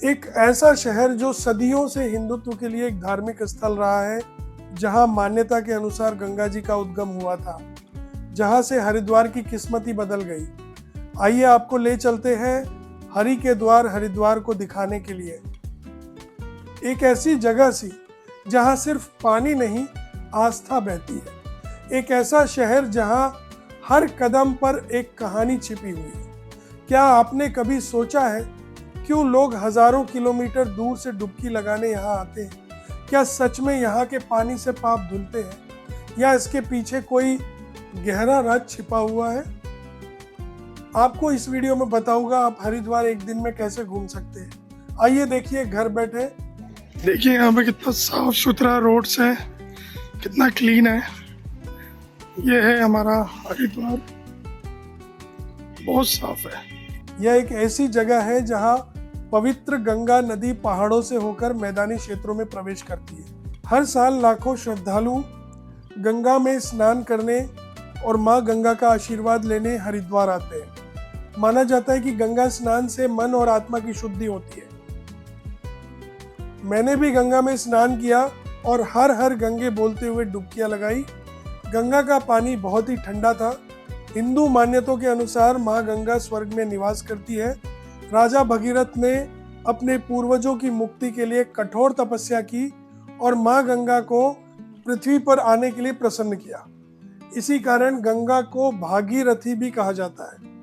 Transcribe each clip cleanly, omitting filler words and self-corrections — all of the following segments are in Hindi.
एक ऐसा शहर जो सदियों से हिंदुत्व के लिए एक धार्मिक स्थल रहा है, जहां मान्यता के अनुसार गंगा जी का उद्गम हुआ था, जहां से हरिद्वार की किस्मत ही बदल गई। आइए आपको ले चलते हैं हरि के द्वार हरिद्वार को दिखाने के लिए। एक ऐसी जगह सी जहां सिर्फ पानी नहीं, आस्था बहती है। एक ऐसा शहर जहां हर कदम पर एक कहानी छिपी हुई है। क्या आपने कभी सोचा है क्यों लोग हजारों किलोमीटर दूर से डुबकी लगाने यहाँ आते हैं? क्या सच में यहाँ के पानी से पाप धुलते हैं, या इसके पीछे कोई गहरा राज छिपा हुआ है? आपको इस वीडियो में बताऊंगा आप हरिद्वार एक दिन में कैसे घूम सकते हैं। आइए देखिए घर बैठे। देखिए यहाँ पे कितना साफ सुथरा रोड्स है, कितना क्लीन है। ये है हमारा हरिद्वार, बहुत साफ है। यह एक ऐसी जगह है जहां पवित्र गंगा नदी पहाड़ों से होकर मैदानी क्षेत्रों में प्रवेश करती है। हर साल लाखों श्रद्धालु गंगा में स्नान करने और मां गंगा का आशीर्वाद लेने हरिद्वार आते हैं। माना जाता है कि गंगा स्नान से मन और आत्मा की शुद्धि होती है। मैंने भी गंगा में स्नान किया और हर हर गंगे बोलते हुए डुबकियां लगाई। गंगा का पानी बहुत ही ठंडा था। हिंदू मान्यताओं के अनुसार मां गंगा स्वर्ग में निवास करती है। राजा भगीरथ ने अपने पूर्वजों की मुक्ति के लिए कठोर तपस्या की और मां गंगा को पृथ्वी पर आने के लिए प्रसन्न किया। इसी कारण गंगा को भागीरथी भी कहा जाता है।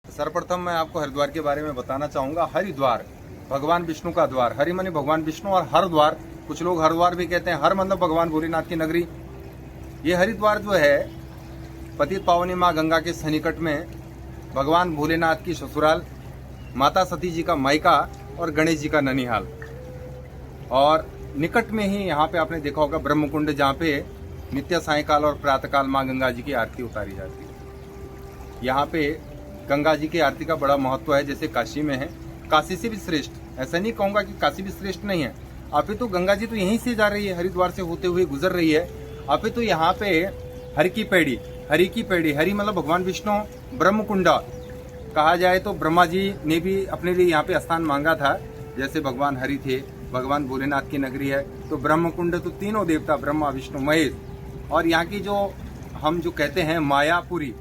सर्वप्रथम मैं आपको हरिद्वार के बारे में बताना चाहूंगा। हरिद्वार भगवान विष्णु का द्वार, हरि माने भगवान विष्णु और हरिद्वार, कुछ लोग हरिद्वार भी कहते हैं। हर मतलब भगवान भोलेनाथ की नगरी। ये हरिद्वार जो है पतित पावनी माँ गंगा के सन्निकट में भगवान भोलेनाथ की ससुराल, माता सती जी का मायका और गणेश जी का ननिहाल। और निकट में ही यहाँ पे आपने देखा होगा ब्रह्मकुंड, जहाँ पे नित्य सायंकाल और प्रातःकाल माँ गंगा जी की आरती उतारी जाती है। यहाँ पे गंगा जी की आरती का बड़ा महत्व है, जैसे काशी में है। काशी से भी श्रेष्ठ, ऐसा नहीं कहूँगा कि काशी भी श्रेष्ठ नहीं है। अभी तो गंगा जी तो यहीं से जा रही है, हरिद्वार से होते हुए गुजर रही है। अभी तो यहाँ पे हरि की पैड़ी, हरि मतलब भगवान विष्णु, ब्रह्मकुंडा कहा जाए तो ब्रह्मा जी ने भी अपने लिए यहाँ पे स्थान मांगा था। जैसे भगवान हरि थे, भगवान भोलेनाथ की नगरी है, तो ब्रह्मकुंड तो तीनों देवता ब्रह्मा विष्णु महेश। और यहाँ की जो हम जो कहते हैं मायापुरी,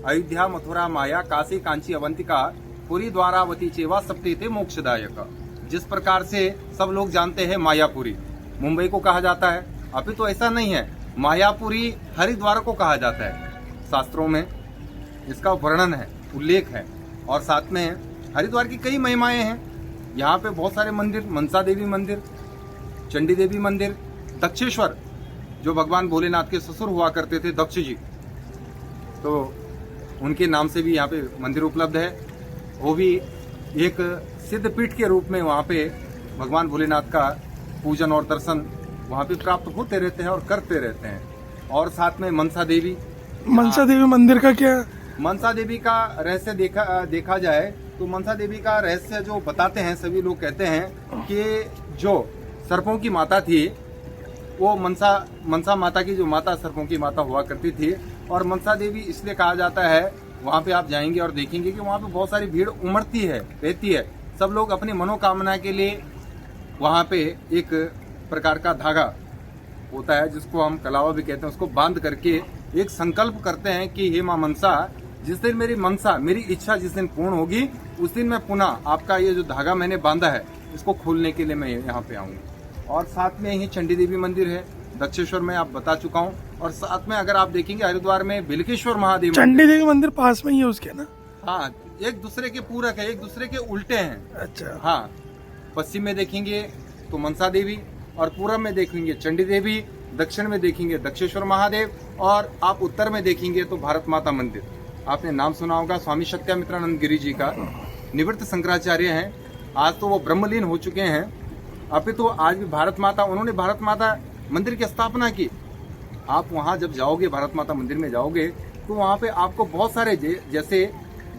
अयोध्या मथुरा माया काशी कांची अवंतिका पुरी द्वारावती चेवा सप्ते थे मोक्षदायक। जिस प्रकार से सब लोग जानते हैं मायापुरी मुंबई को कहा जाता है, अभी तो ऐसा नहीं है। मायापुरी हरिद्वार को कहा जाता है। शास्त्रों में इसका वर्णन है, उल्लेख है। और साथ में हरिद्वार की कई महिमाएं हैं। यहाँ पे बहुत सारे मंदिर, मनसा देवी मंदिर, चंडी देवी मंदिर, दक्षेश्वर जो भगवान भोलेनाथ के ससुर हुआ करते थे, दक्ष जी, तो उनके नाम से भी यहाँ पे मंदिर उपलब्ध है। वो भी एक सिद्ध पीठ के रूप में वहाँ पे भगवान भोलेनाथ का पूजन और दर्शन वहाँ पे प्राप्त होते रहते हैं और करते रहते हैं। और साथ में मनसा देवी मंदिर का क्या? मनसा देवी का रहस्य देखा जाए तो मनसा देवी का रहस्य जो बताते हैं, सभी लोग कहते हैं कि जो सर्पों की माता थी, वो मनसा माता की जो माता सर्पों की माता हुआ करती थी। और मनसा देवी इसलिए कहा जाता है, वहाँ पे आप जाएंगे और देखेंगे कि वहाँ पे बहुत सारी भीड़ उमड़ती है, रहती है। सब लोग अपनी मनोकामना के लिए वहाँ पे एक प्रकार का धागा होता है, जिसको हम कलावा भी कहते हैं, उसको बांध करके एक संकल्प करते हैं कि हे मां मनसा, जिस दिन मेरी मनसा, मेरी इच्छा जिस दिन पूर्ण होगी, उस दिन मैं पुनः आपका ये जो धागा मैंने बांधा है, इसको खोलने के लिए मैं यहाँ पे आऊंगा। और साथ में ही चंडी देवी मंदिर है, दक्षेश्वर में आप बता चुका हूँ। और साथ में अगर आप देखेंगे हरिद्वार में बिलकेश्वर महादेव, चंडी देवी मंदिर पास में ही है उसके ना? हाँ, एक दूसरे के पूरक है, एक दूसरे के उल्टे हैं। अच्छा। हाँ, पश्चिम में देखेंगे तो मनसा देवी, और पूर्व में देखेंगे चंडी देवी, दक्षिण में देखेंगे दक्षेश्वर महादेव, और आप उत्तर में देखेंगे तो भारत माता मंदिर। आपने नाम सुना होगा स्वामी सत्यामित्रानंद गिरी जी का, निवृत्त शंकराचार्य हैं। आज तो वो ब्रह्मलीन हो चुके हैं। अभी तो आज भी भारत माता, उन्होंने भारत माता मंदिर की स्थापना की। आप वहाँ जब जाओगे, भारत माता मंदिर में जाओगे, तो वहाँ पे आपको बहुत सारे जैसे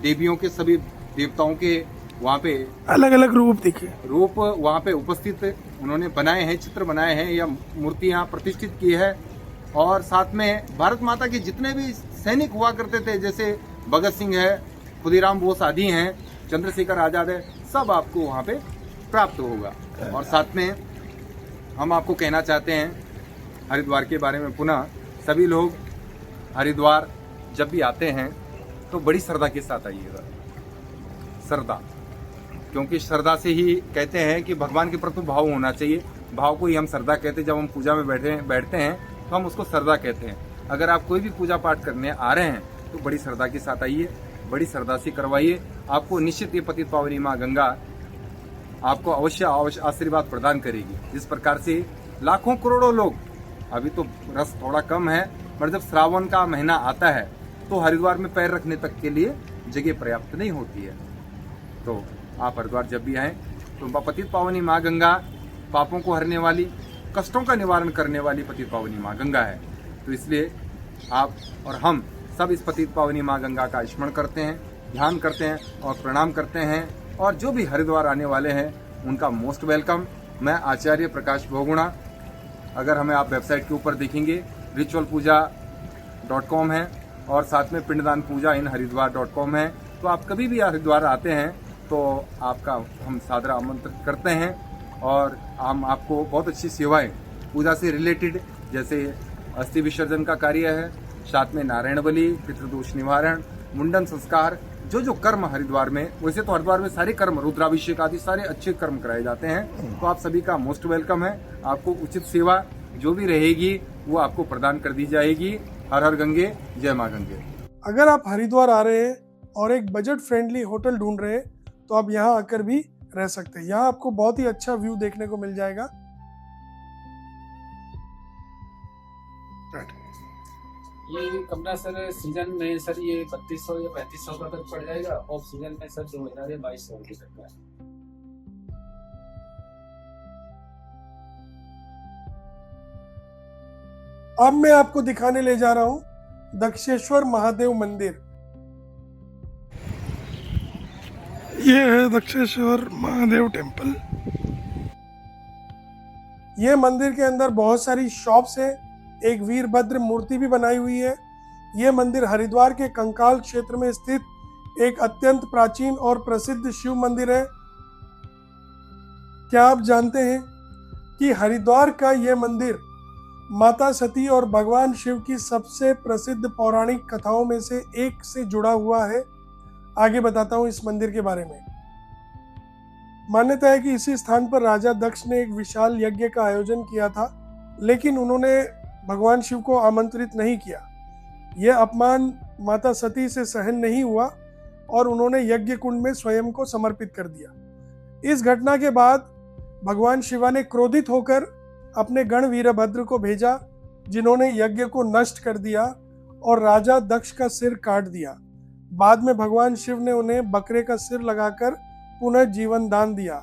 देवियों के, सभी देवताओं के वहाँ पे अलग अलग रूप दिखे, रूप वहाँ पे उपस्थित उन्होंने बनाए हैं, चित्र बनाए हैं या मूर्तियाँ प्रतिष्ठित की है। और साथ में भारत माता के जितने भी सैनिक हुआ करते थे, जैसे भगत सिंह है, खुदीराम बोस आदि हैं, चंद्रशेखर आजाद है, सब आपको वहाँ पे प्राप्त होगा। और साथ में हम आपको कहना चाहते हैं हरिद्वार के बारे में पुनः, सभी लोग हरिद्वार जब भी आते हैं तो बड़ी श्रद्धा के साथ आइएगा। श्रद्धा, क्योंकि श्रद्धा से ही कहते हैं कि भगवान के प्रति भाव होना चाहिए। भाव को ही हम श्रद्धा कहते हैं। जब हम पूजा में बैठते हैं तो हम उसको श्रद्धा कहते हैं। अगर आप कोई भी पूजा पाठ करने आ रहे हैं तो बड़ी श्रद्धा के साथ आइए, बड़ी श्रद्धा से करवाइए। आपको निश्चित ये पतित पावनी माँ गंगा आपको अवश्य आशीर्वाद प्रदान करेगी। जिस प्रकार से लाखों करोड़ों लोग, अभी तो रस थोड़ा कम है, पर जब श्रावण का महीना आता है तो हरिद्वार में पैर रखने तक के लिए जगह पर्याप्त नहीं होती है। तो आप हरिद्वार जब भी आएँ तो पतित पावनी माँ गंगा पापों को हरने वाली, कष्टों का निवारण करने वाली पतित पावनी माँ गंगा है। तो इसलिए आप और हम सब इस पतित पावनी माँ गंगा का स्मरण करते हैं, ध्यान करते हैं और प्रणाम करते हैं। और जो भी हरिद्वार आने वाले हैं उनका मोस्ट वेलकम। मैं आचार्य प्रकाश बहुगुणा। अगर हमें आप वेबसाइट के ऊपर देखेंगे ritualpuja.com है और साथ में पिंडदान पूजा इन हरिद्वार.com है। तो आप कभी भी हरिद्वार आते हैं तो आपका हम सादर आमंत्रित करते हैं और हम आपको बहुत अच्छी सेवाएं पूजा से रिलेटेड, जैसे अस्थि विसर्जन का कार्य है, साथ में नारायण बलि, पितृदोष निवारण, मुंडन संस्कार, जो कर्म हरिद्वार में, वैसे तो हरिद्वार में सारे कर्म, रुद्राभिषेक आदि सारे अच्छे कर्म कराए जाते हैं। तो आप सभी का मोस्ट वेलकम है। आपको उचित सेवा जो भी रहेगी वो आपको प्रदान कर दी जाएगी। हर हर गंगे, जय माँ गंगे। अगर आप हरिद्वार आ रहे हैं और एक बजट फ्रेंडली होटल ढूंढ रहे हैं तो आप यहाँ आकर भी रह सकते हैं। यहाँ आपको बहुत ही अच्छा व्यू देखने को मिल जाएगा। ये कमरा सर सीजन में सर ये 3200 या 3500 का तक पड़ जाएगा। ऑफ सीजन में सर 2000 या 2200 तक का है। अब मैं आपको दिखाने ले जा रहा हूँ दक्षेश्वर महादेव मंदिर। ये है दक्षेश्वर महादेव टेम्पल। ये मंदिर के अंदर बहुत सारी शॉप्स है, एक वीरभद्र मूर्ति भी बनाई हुई है। ये मंदिर हरिद्वार के कंकाल क्षेत्र में स्थित एक अत्यंत प्राचीन और प्रसिद्ध शिव मंदिर है। क्या आप जानते हैं कि हरिद्वार का यह मंदिर माता सती और भगवान शिव की सबसे प्रसिद्ध पौराणिक कथाओं में से एक से जुड़ा हुआ है? आगे बताता हूं इस मंदिर के बारे में। मान्यता है कि इसी स्थान पर राजा दक्ष ने एक विशाल यज्ञ का आयोजन किया था, लेकिन उन्होंने भगवान शिव को आमंत्रित नहीं किया। यह अपमान माता सती से सहन नहीं हुआ और उन्होंने यज्ञ कुंड में स्वयं को समर्पित कर दिया। इस घटना के बाद भगवान शिवा ने क्रोधित होकर अपने गण वीरभद्र को भेजा, जिन्होंने यज्ञ को नष्ट कर दिया और राजा दक्ष का सिर काट दिया। बाद में भगवान शिव ने उन्हें बकरे का सिर लगाकर पुनः जीवन दान दिया।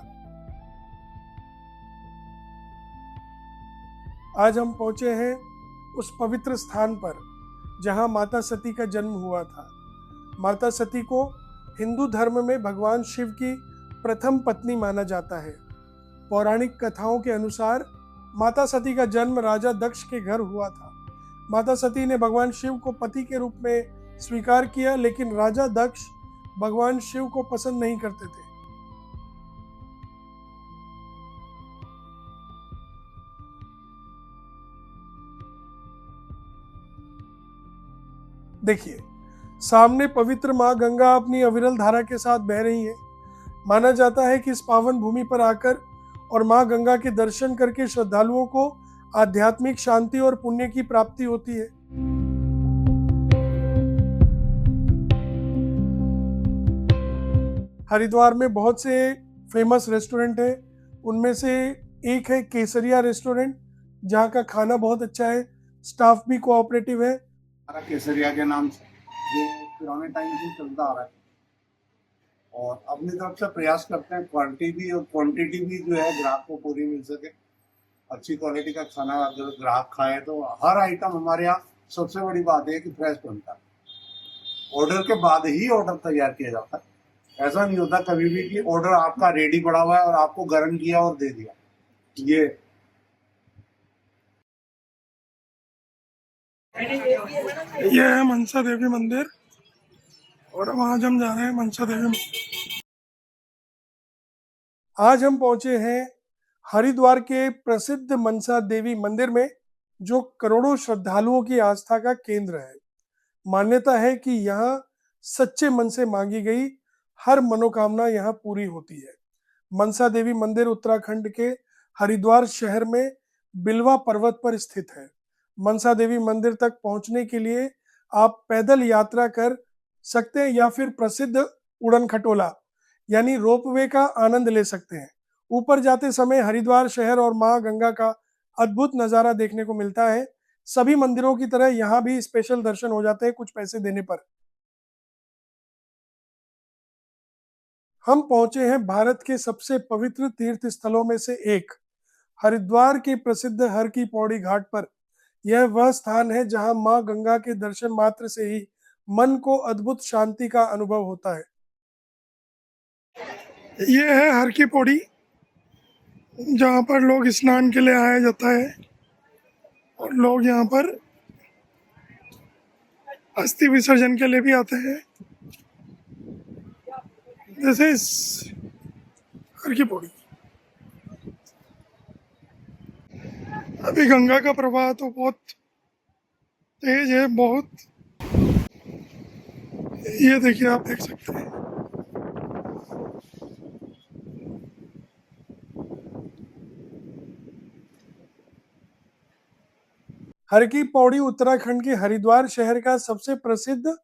आज हम पहुंचे हैं उस पवित्र स्थान पर जहां माता सती का जन्म हुआ था। माता सती को हिंदू धर्म में भगवान शिव की प्रथम पत्नी माना जाता है। पौराणिक कथाओं के अनुसार माता सती का जन्म राजा दक्ष के घर हुआ था। माता सती ने भगवान शिव को पति के रूप में स्वीकार किया, लेकिन राजा दक्ष भगवान शिव को पसंद नहीं करते थे। देखिए, सामने पवित्र मां गंगा अपनी अविरल धारा के साथ बह रही है। माना जाता है कि इस पावन भूमि पर आकर और मां गंगा के दर्शन करके श्रद्धालुओं को आध्यात्मिक शांति और पुण्य की प्राप्ति होती है। हरिद्वार में बहुत से फेमस रेस्टोरेंट हैं। उनमें से एक है केसरिया रेस्टोरेंट, जहाँ का खाना बहुत अच्छा है, स्टाफ भी कोऑपरेटिव है। हमारा केसरिया के नाम से जो पुराने टाइम से चलता आ रहा है और अपनी तरफ से प्रयास करते हैं क्वालिटी भी और क्वांटिटी भी जो है ग्राहक को पूरी मिल सके। अच्छी क्वालिटी का खाना अगर ग्राहक खाए तो हर आइटम हमारे यहाँ सबसे बड़ी बात है कि फ्रेश बनता है। ऑर्डर के बाद ही ऑर्डर तैयार किया जाता है। ऐसा नहीं होता कभी भी कि ऑर्डर आपका रेडी पड़ा हुआ है और आपको गर्म किया और दे दिया। ये ये है मनसा देवी मंदिर और अब आज हम जा रहे हैं मनसा देवी मंदिर। आज हम पहुंचे हैं हरिद्वार के प्रसिद्ध मनसा देवी मंदिर में, जो करोड़ों श्रद्धालुओं की आस्था का केंद्र है। मान्यता है कि यहाँ सच्चे मन से मांगी गई हर मनोकामना यहाँ पूरी होती है। मनसा देवी मंदिर उत्तराखंड के हरिद्वार शहर में बिलवा पर्वत पर स्थित है। मनसा देवी मंदिर तक पहुंचने के लिए आप पैदल यात्रा कर सकते हैं या फिर प्रसिद्ध उड़न खटोला यानी रोपवे का आनंद ले सकते हैं। ऊपर जाते समय हरिद्वार शहर और मां गंगा का अद्भुत नजारा देखने को मिलता है। सभी मंदिरों की तरह यहाँ भी स्पेशल दर्शन हो जाते हैं कुछ पैसे देने पर। हम पहुंचे हैं भारत के सबसे पवित्र तीर्थ स्थलों में से एक हरिद्वार के प्रसिद्ध हर की पौड़ी घाट पर। यह वह स्थान है जहां मां गंगा के दर्शन मात्र से ही मन को अद्भुत शांति का अनुभव होता है। ये है हर की पौड़ी, जहाँ पर लोग स्नान के लिए आया जाता है और लोग यहाँ पर अस्थि विसर्जन के लिए भी आते हैं। जैसे हर की पौड़ी। अभी गंगा का प्रवाह तो बहुत तेज है, बहुत। ये देखिए, आप देख सकते हैं। हर की पौड़ी उत्तराखंड के हरिद्वार शहर का सबसे प्रसिद्ध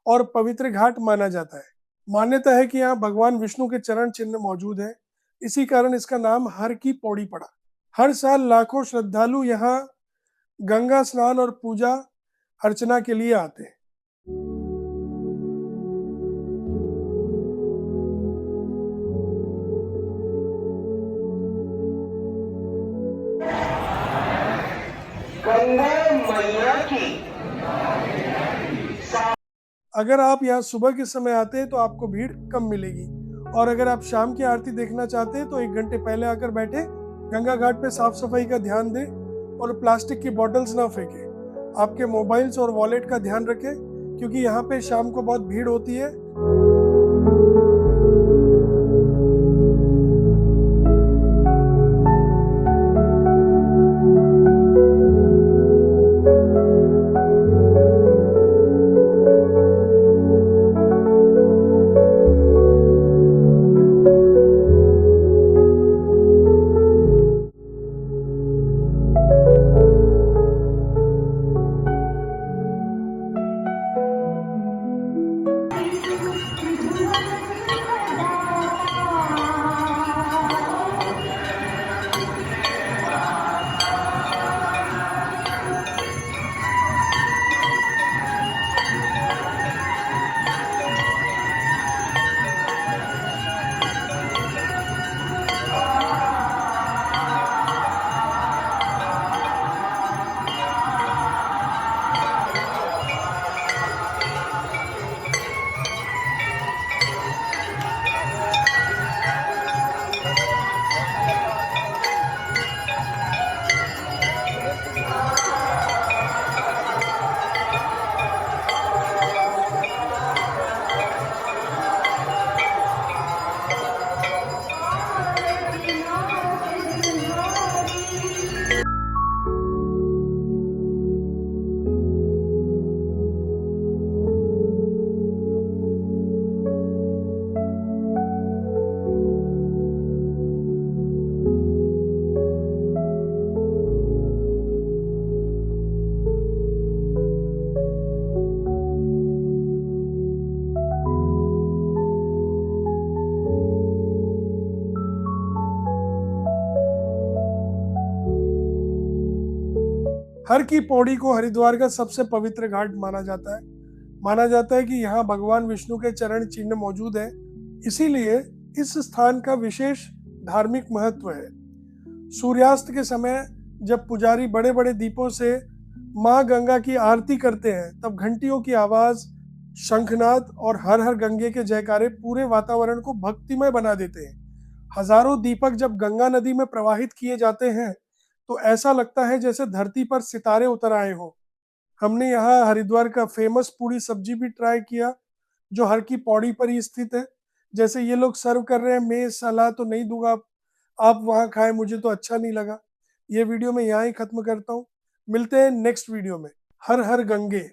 और पवित्र घाट माना जाता है। मान्यता है कि यहाँ भगवान विष्णु के चरण चिन्ह मौजूद है, इसी कारण इसका नाम हर की पौड़ी पड़ा। हर साल लाखों श्रद्धालु यहाँ गंगा स्नान और पूजा अर्चना के लिए आते हैं। अगर आप यहाँ सुबह के समय आते हैं तो आपको भीड़ कम मिलेगी, और अगर आप शाम की आरती देखना चाहते हैं तो 1 घंटे पहले आकर बैठे। गंगा घाट पे साफ सफाई का ध्यान दें और प्लास्टिक की बॉटल्स ना फेंकें। आपके मोबाइल्स और वॉलेट का ध्यान रखें, क्योंकि यहाँ पे शाम को बहुत भीड़ होती है। हर की पौड़ी को हरिद्वार का सबसे पवित्र घाट माना जाता है। माना जाता है कि यहाँ भगवान विष्णु के चरण चिन्ह मौजूद है, इसीलिए इस स्थान का विशेष धार्मिक महत्व है। सूर्यास्त के समय जब पुजारी बड़े बड़े दीपों से माँ गंगा की आरती करते हैं, तब घंटियों की आवाज, शंखनाद और हर हर गंगे के जयकारे पूरे वातावरण को भक्तिमय बना देते हैं। हजारों दीपक जब गंगा नदी में प्रवाहित किए जाते हैं तो ऐसा लगता है जैसे धरती पर सितारे उतर आए हो। हमने यहाँ हरिद्वार का फेमस पूड़ी सब्जी भी ट्राई किया, जो हर की पौड़ी पर ही स्थित है। जैसे ये लोग सर्व कर रहे हैं, मैं सलाह तो नहीं दूंगा आप वहाँ खाएं, मुझे तो अच्छा नहीं लगा। ये वीडियो मैं यहाँ ही खत्म करता हूँ, मिलते हैं नेक्स्ट वीडियो में। हर हर गंगे।